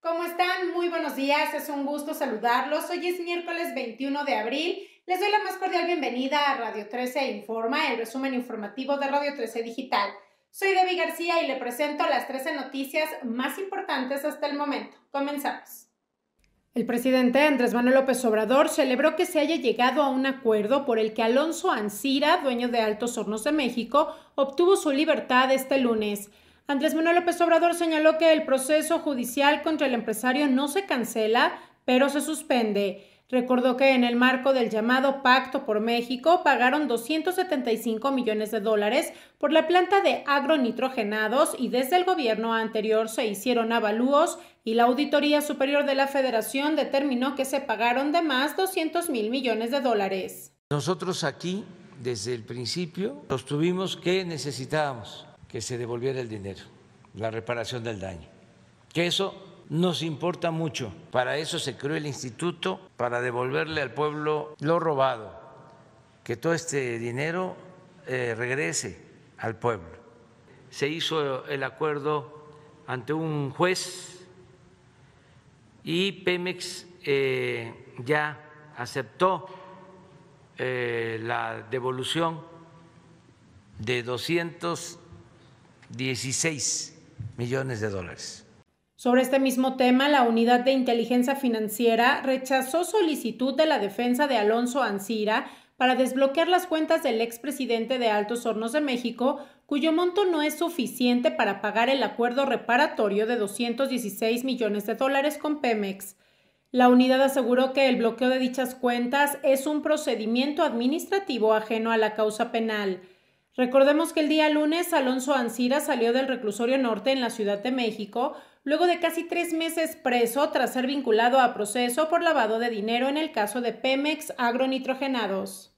¿Cómo están? Muy buenos días, es un gusto saludarlos. Hoy es miércoles 21 de abril. Les doy la más cordial bienvenida a Radio 13 Informa, el resumen informativo de Radio 13 Digital. Soy Debbie García y le presento las 13 noticias más importantes hasta el momento. Comenzamos. El presidente Andrés Manuel López Obrador celebró que se haya llegado a un acuerdo por el que Alonso Ancira, dueño de Altos Hornos de México, obtuvo su libertad este lunes. Andrés Manuel López Obrador señaló que el proceso judicial contra el empresario no se cancela, pero se suspende. Recordó que en el marco del llamado Pacto por México pagaron $275 millones por la planta de agronitrogenados y desde el gobierno anterior se hicieron avalúos y la Auditoría Superior de la Federación determinó que se pagaron de más $200 millones. Nosotros aquí, desde el principio, sostuvimos que necesitábamos que se devolviera el dinero, la reparación del daño, que eso nos importa mucho. Para eso se creó el instituto, para devolverle al pueblo lo robado, que todo este dinero regrese al pueblo. Se hizo el acuerdo ante un juez y Pemex ya aceptó la devolución de $216 millones. Sobre este mismo tema, la Unidad de Inteligencia Financiera rechazó solicitud de la defensa de Alonso Ancira para desbloquear las cuentas del expresidente de Altos Hornos de México, cuyo monto no es suficiente para pagar el acuerdo reparatorio de $216 millones con Pemex. La unidad aseguró que el bloqueo de dichas cuentas es un procedimiento administrativo ajeno a la causa penal. Recordemos que el día lunes Alonso Ancira salió del reclusorio norte en la Ciudad de México luego de casi 3 meses preso tras ser vinculado a proceso por lavado de dinero en el caso de Pemex Agronitrogenados.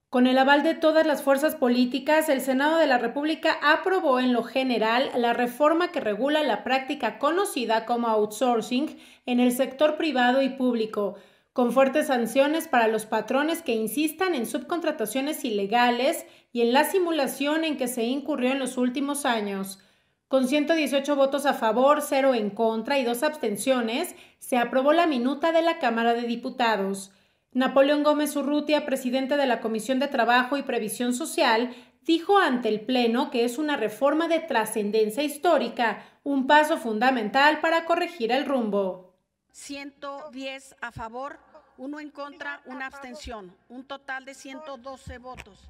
Con el aval de todas las fuerzas políticas, el Senado de la República aprobó en lo general la reforma que regula la práctica conocida como outsourcing en el sector privado y público, con fuertes sanciones para los patrones que insistan en subcontrataciones ilegales y en la simulación en que se incurrió en los últimos años. Con 118 votos a favor, 0 en contra y 2 abstenciones, se aprobó la minuta de la Cámara de Diputados. Napoleón Gómez Urrutia, presidente de la Comisión de Trabajo y Previsión Social, dijo ante el Pleno que es una reforma de trascendencia histórica, un paso fundamental para corregir el rumbo. 110 a favor, 1 en contra, 1 abstención, un total de 112 votos.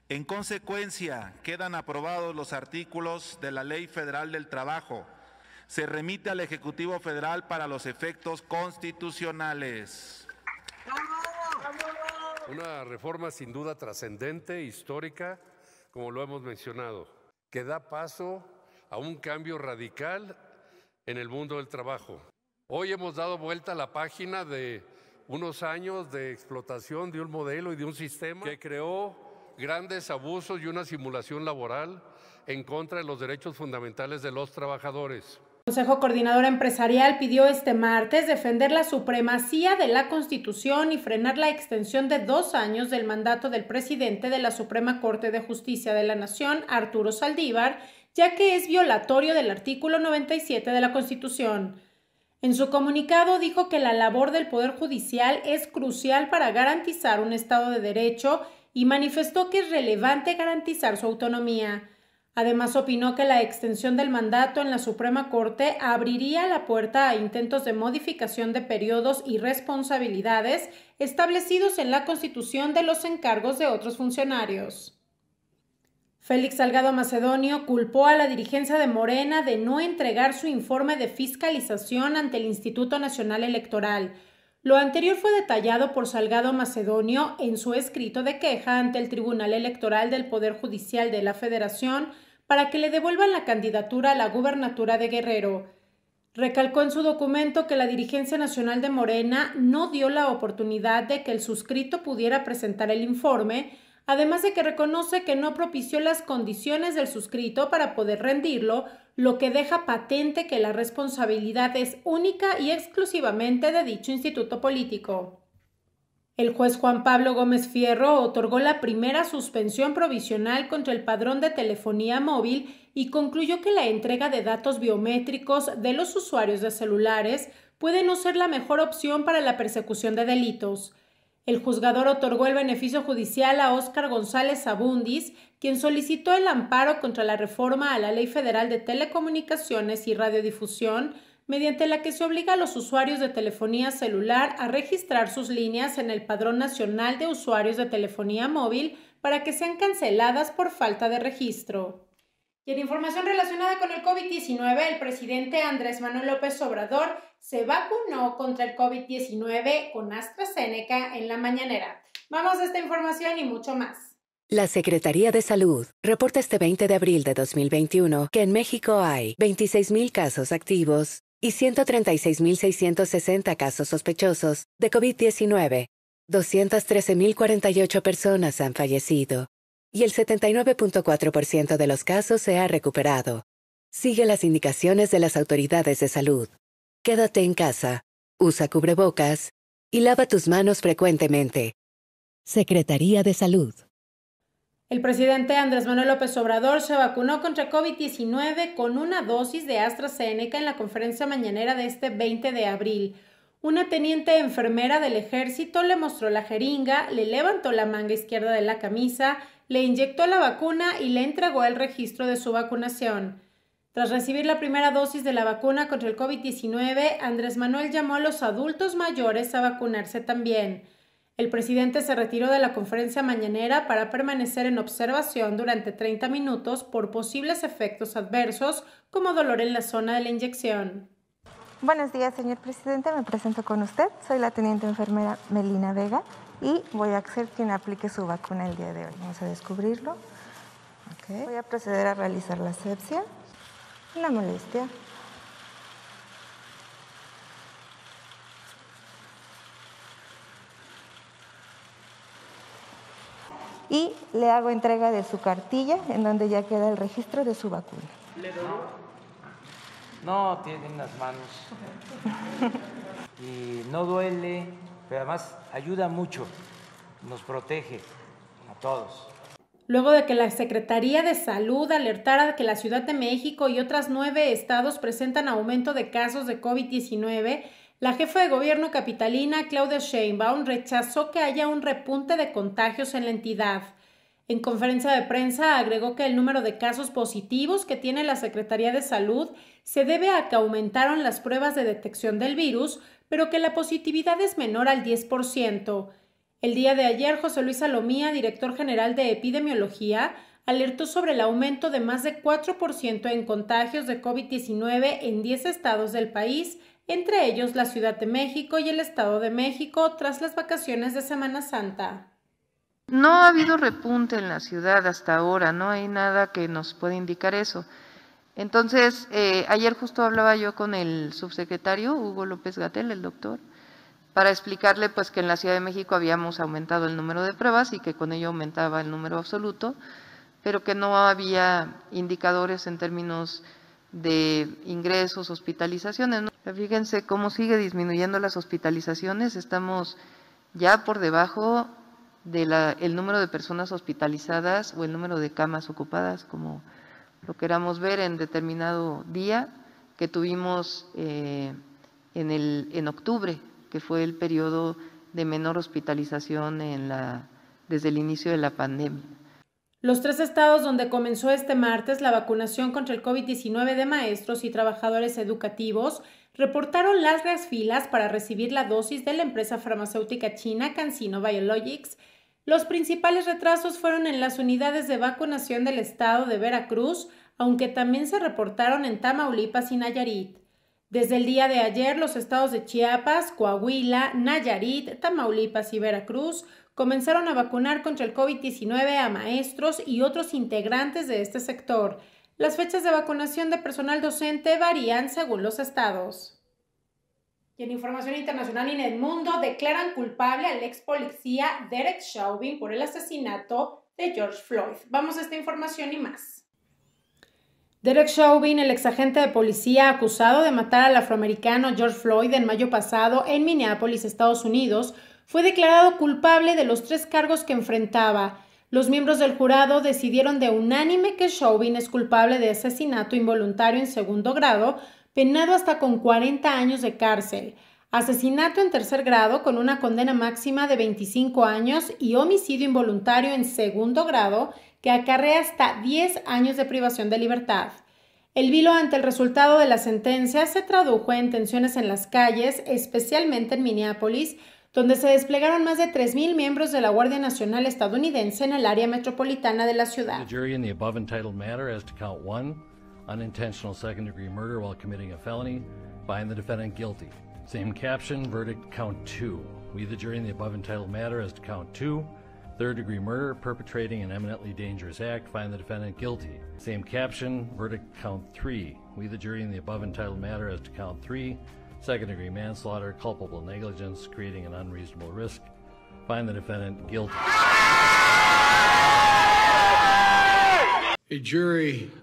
En consecuencia, quedan aprobados los artículos de la Ley Federal del Trabajo. Se remite al Ejecutivo Federal para los efectos constitucionales. Una reforma sin duda trascendente, histórica, como lo hemos mencionado, que da paso a un cambio radical en el mundo del trabajo. Hoy hemos dado vuelta a la página de unos años de explotación de un modelo y de un sistema que creó grandes abusos y una simulación laboral en contra de los derechos fundamentales de los trabajadores. El Consejo Coordinador Empresarial pidió este martes defender la supremacía de la Constitución y frenar la extensión de 2 años del mandato del presidente de la Suprema Corte de Justicia de la Nación, Arturo Saldívar, ya que es violatorio del artículo 97 de la Constitución. En su comunicado dijo que la labor del Poder Judicial es crucial para garantizar un Estado de Derecho y manifestó que es relevante garantizar su autonomía. Además, opinó que la extensión del mandato en la Suprema Corte abriría la puerta a intentos de modificación de periodos y responsabilidades establecidos en la Constitución de los encargos de otros funcionarios. Félix Salgado Macedonio culpó a la dirigencia de Morena de no entregar su informe de fiscalización ante el Instituto Nacional Electoral. Lo anterior fue detallado por Salgado Macedonio en su escrito de queja ante el Tribunal Electoral del Poder Judicial de la Federación para que le devuelvan la candidatura a la gubernatura de Guerrero. Recalcó en su documento que la dirigencia nacional de Morena no dio la oportunidad de que el suscrito pudiera presentar el informe, además de que reconoce que no propició las condiciones del suscrito para poder rendirlo, lo que deja patente que la responsabilidad es única y exclusivamente de dicho instituto político. El juez Juan Pablo Gómez Fierro otorgó la primera suspensión provisional contra el padrón de telefonía móvil y concluyó que la entrega de datos biométricos de los usuarios de celulares puede no ser la mejor opción para la persecución de delitos. El juzgador otorgó el beneficio judicial a Óscar González Abundis, quien solicitó el amparo contra la reforma a la Ley Federal de Telecomunicaciones y Radiodifusión, mediante la que se obliga a los usuarios de telefonía celular a registrar sus líneas en el Padrón Nacional de Usuarios de Telefonía Móvil para que sean canceladas por falta de registro. Y en información relacionada con el COVID-19, el presidente Andrés Manuel López Obrador se vacunó contra el COVID-19 con AstraZeneca en la mañanera. Vamos a esta información y mucho más. La Secretaría de Salud reporta este 20 de abril de 2021 que en México hay 26,000 casos activos y 136,660 casos sospechosos de COVID-19. 213,048 personas han fallecido y el 79.4% de los casos se ha recuperado. Sigue las indicaciones de las autoridades de salud. Quédate en casa, usa cubrebocas y lava tus manos frecuentemente. Secretaría de Salud. El presidente Andrés Manuel López Obrador se vacunó contra COVID-19 con una dosis de AstraZeneca en la conferencia mañanera de este 20 de abril. Una teniente enfermera del ejército le mostró la jeringa, le levantó la manga izquierda de la camisa, le inyectó la vacuna y le entregó el registro de su vacunación. Tras recibir la primera dosis de la vacuna contra el COVID-19, Andrés Manuel llamó a los adultos mayores a vacunarse también. El presidente se retiró de la conferencia mañanera para permanecer en observación durante 30 minutos por posibles efectos adversos como dolor en la zona de la inyección. Buenos días, señor presidente. Me presento con usted. Soy la teniente enfermera Melina Vega y voy a ser quien aplique su vacuna el día de hoy. Vamos a descubrirlo. Okay. Voy a proceder a realizar la asepsia y la molestia. Y le hago entrega de su cartilla en donde ya queda el registro de su vacuna. No, tienen las manos y no duele, pero además ayuda mucho, nos protege a todos. Luego de que la Secretaría de Salud alertara de que la Ciudad de México y otras 9 estados presentan aumento de casos de COVID-19, la jefa de gobierno capitalina, Claudia Sheinbaum, rechazó que haya un repunte de contagios en la entidad. En conferencia de prensa agregó que el número de casos positivos que tiene la Secretaría de Salud se debe a que aumentaron las pruebas de detección del virus, pero que la positividad es menor al 10%. El día de ayer, José Luis Salomía, director general de Epidemiología, alertó sobre el aumento de más de 4% en contagios de COVID-19 en 10 estados del país, entre ellos la Ciudad de México y el Estado de México, tras las vacaciones de Semana Santa. No ha habido repunte en la ciudad hasta ahora, no hay nada que nos pueda indicar eso. Entonces, ayer justo hablaba yo con el subsecretario Hugo López-Gatell, el doctor, para explicarle pues que en la Ciudad de México habíamos aumentado el número de pruebas y que con ello aumentaba el número absoluto, pero que no había indicadores en términos de ingresos, hospitalizaciones, ¿no? Fíjense cómo sigue disminuyendo las hospitalizaciones, estamos ya por debajo del número de personas hospitalizadas o el número de camas ocupadas, como lo queramos ver en determinado día que tuvimos en octubre, que fue el periodo de menor hospitalización desde el inicio de la pandemia. Los 3 estados donde comenzó este martes la vacunación contra el COVID-19 de maestros y trabajadores educativos reportaron largas filas para recibir la dosis de la empresa farmacéutica china CanSino Biologics. Los principales retrasos fueron en las unidades de vacunación del estado de Veracruz, aunque también se reportaron en Tamaulipas y Nayarit. Desde el día de ayer, los estados de Chiapas, Coahuila, Nayarit, Tamaulipas y Veracruz comenzaron a vacunar contra el COVID-19 a maestros y otros integrantes de este sector. Las fechas de vacunación de personal docente varían según los estados. Y en información internacional, en el mundo declaran culpable al ex policía Derek Chauvin por el asesinato de George Floyd. Vamos a esta información y más. Derek Chauvin, el exagente de policía acusado de matar al afroamericano George Floyd en mayo pasado en Minneapolis, Estados Unidos, fue declarado culpable de los 3 cargos que enfrentaba: Los miembros del jurado decidieron de unánime que Chauvin es culpable de asesinato involuntario en segundo grado, penado hasta con 40 años de cárcel, asesinato en tercer grado con una condena máxima de 25 años y homicidio involuntario en segundo grado que acarrea hasta 10 años de privación de libertad. El vilo ante el resultado de la sentencia se tradujo en tensiones en las calles, especialmente en Minneapolis, donde se desplegaron más de 3,000 miembros de la Guardia Nacional estadounidense en el área metropolitana de la ciudad. The jury in the above entitled matter as to count 1, unintentional second-degree murder while committing a felony, find the defendant guilty. Same caption, verdict count 2. We, the jury in the above entitled matter as to count 2, third-degree murder, perpetrating an eminently dangerous act, find the defendant guilty. Same caption, verdict count 3. We, the jury in the above entitled matter as to count 3, second-degree manslaughter, culpable negligence, creating an unreasonable risk, find the defendant guilty.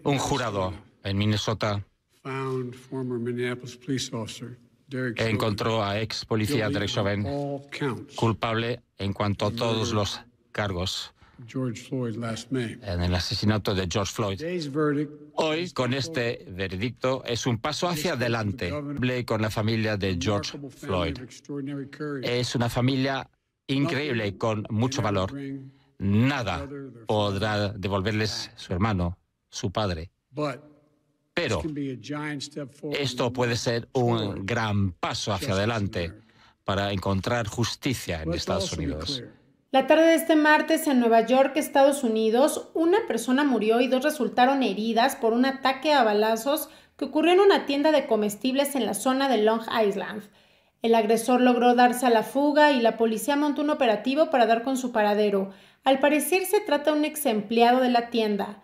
Un jurado en Minnesota encontró a ex policía Derek Chauvin culpable en cuanto a todos los cargos en el asesinato de George Floyd. Hoy, con este veredicto, es un paso hacia adelante. Hablé con la familia de George Floyd. Es una familia increíble y con mucho valor. Nada podrá devolverles su hermano, su padre. Pero esto puede ser un gran paso hacia adelante para encontrar justicia en Estados Unidos. La tarde de este martes en Nueva York, Estados Unidos, una persona murió y 2 resultaron heridas por un ataque a balazos que ocurrió en una tienda de comestibles en la zona de Long Island. El agresor logró darse a la fuga y la policía montó un operativo para dar con su paradero. Al parecer se trata de un ex empleado de la tienda.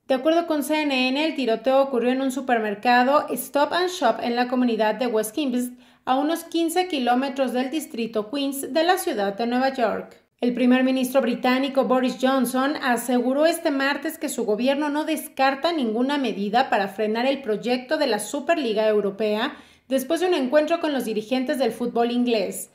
De acuerdo con CNN, el tiroteo ocurrió en un supermercado Stop and Shop en la comunidad de West Kingston, a unos 15 kilómetros del distrito Queens de la ciudad de Nueva York. El primer ministro británico Boris Johnson aseguró este martes que su gobierno no descarta ninguna medida para frenar el proyecto de la Superliga Europea después de un encuentro con los dirigentes del fútbol inglés.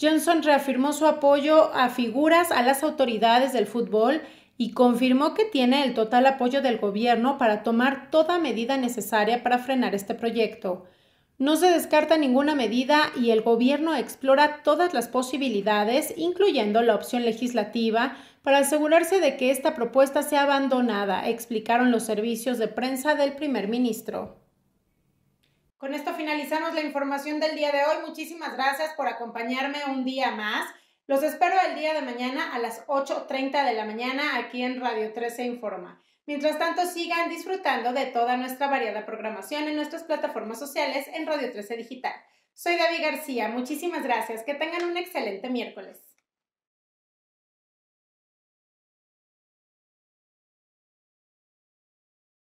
Johnson reafirmó su apoyo a figuras a las autoridades del fútbol y confirmó que tiene el total apoyo del gobierno para tomar toda medida necesaria para frenar este proyecto. No se descarta ninguna medida y el gobierno explora todas las posibilidades, incluyendo la opción legislativa, para asegurarse de que esta propuesta sea abandonada, explicaron los servicios de prensa del primer ministro. Con esto finalizamos la información del día de hoy. Muchísimas gracias por acompañarme un día más. Los espero el día de mañana a las 8:30 de la mañana aquí en Radio 13 Informa. Mientras tanto, sigan disfrutando de toda nuestra variada programación en nuestras plataformas sociales en Radio 13 Digital. Soy David García. Muchísimas gracias. Que tengan un excelente miércoles.